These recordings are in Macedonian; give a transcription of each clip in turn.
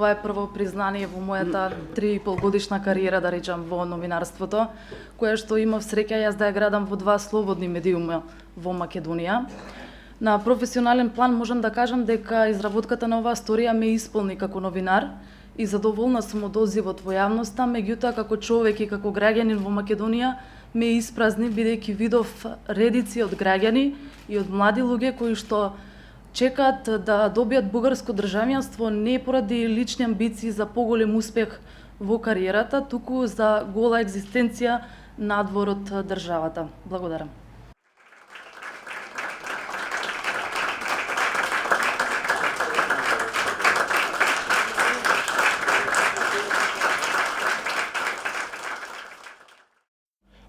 ова е прво признание во мојата 3,5 годишна кариера, да речам, во новинарството, кое што имав среќа јас да ја градам во 2 слободни медиуми во Македонија. На професионален план можам да кажам дека изработката на оваа сторија ме исполни како новинар и задоволна сум од одзивот во јавноста, меѓутоа како човек и како граѓанин во Македонија ме испразни бидејќи видов редици од граѓани и од млади луѓе кои што чекаат да добијат бугарско државјанство не поради лични амбиции за поголем успех во кариерата, туку за гола екзистенција надвор од државата. Благодарам.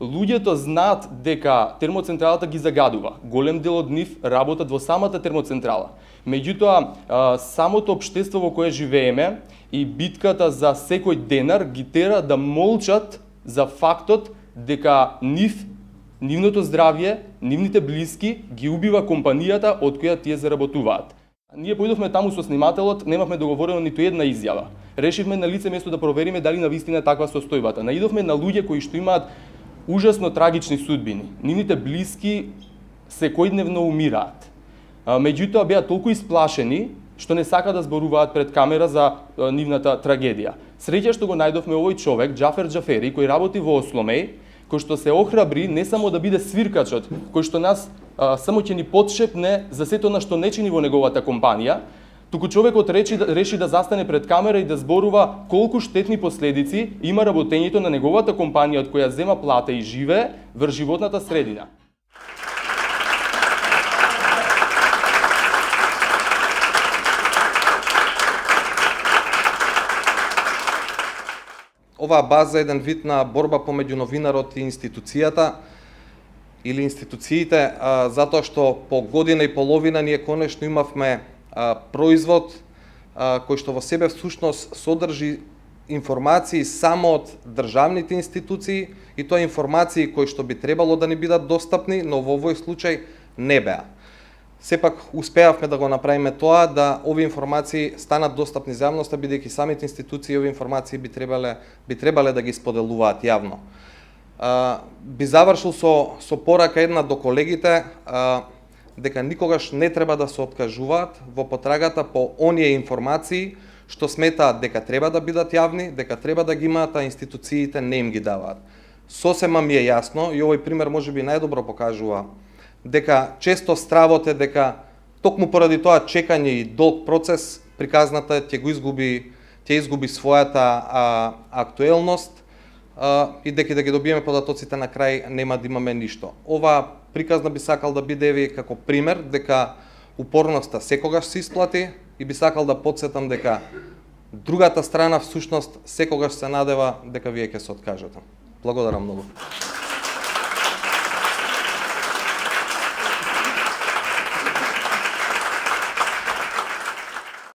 Луѓето знаат дека термоцентралата ги загадува. Голем дел од нив работат во самата термоцентрала. Меѓутоа, самото општество во кое живееме и битката за секој денар ги тера да молчат за фактот дека нивното здравје, нивните блиски ги убива компанијата од која тие заработуваат. Ние поидовме таму со снимателот, немавме договорено ниту една изјава. Решивме на лице место да провериме дали навистина е таква состојбата. Наидовме на луѓе кои што имаат ужасно трагични судбини. Нивните блиски секојдневно умираат. Меѓутоа беа толку исплашени што не сака да зборуваат пред камера за нивната трагедија. Среќа што го најдовме овој човек, Џафер Џафери, кој работи во Осломеј, кој што се охрабри не само да биде свиркачот, кој што нас само ќе ни потшепне за сето на што не чини во неговата компанија, туку човекот реши да застане пред камера и да зборува колку штетни последици има работењето на неговата компанија од која зема плата и живее врз животната средина. Оваа база е еден вид на борба помеѓу новинарот и институцијата или институциите, затоа што по година и половина ние конечно имавме производ кој што во себе всушност содржи информации само од државните институции и тоа информации кои што би требало да ни бидат достапни, но во овој случај не беа. Сепак успеавме да го направиме тоа, да овие информации станат достапни за јавноста, бидејќи самите институции овие информации би требале да ги споделуваат јавно. Би завршил со порака една до колегите, дека никогаш не треба да се откажуваат во потрагата по оние информации што сметаат дека треба да бидат јавни, дека треба да ги имаат, а институциите не им ги даваат. Сосема ми е јасно и овој пример можеби најдобро покажува дека често стравот е дека токму поради тоа чекање и долг процес приказната ќе изгуби својата актуелност и дека да ги добиеме податоците на крај нема да имаме ништо. Ова приказна би сакал да биде еви како пример дека упорноста секогаш се исплати и би сакал да потсетам дека другата страна всушност секогаш се надева дека вие ќе се откажете. Благодарам многу.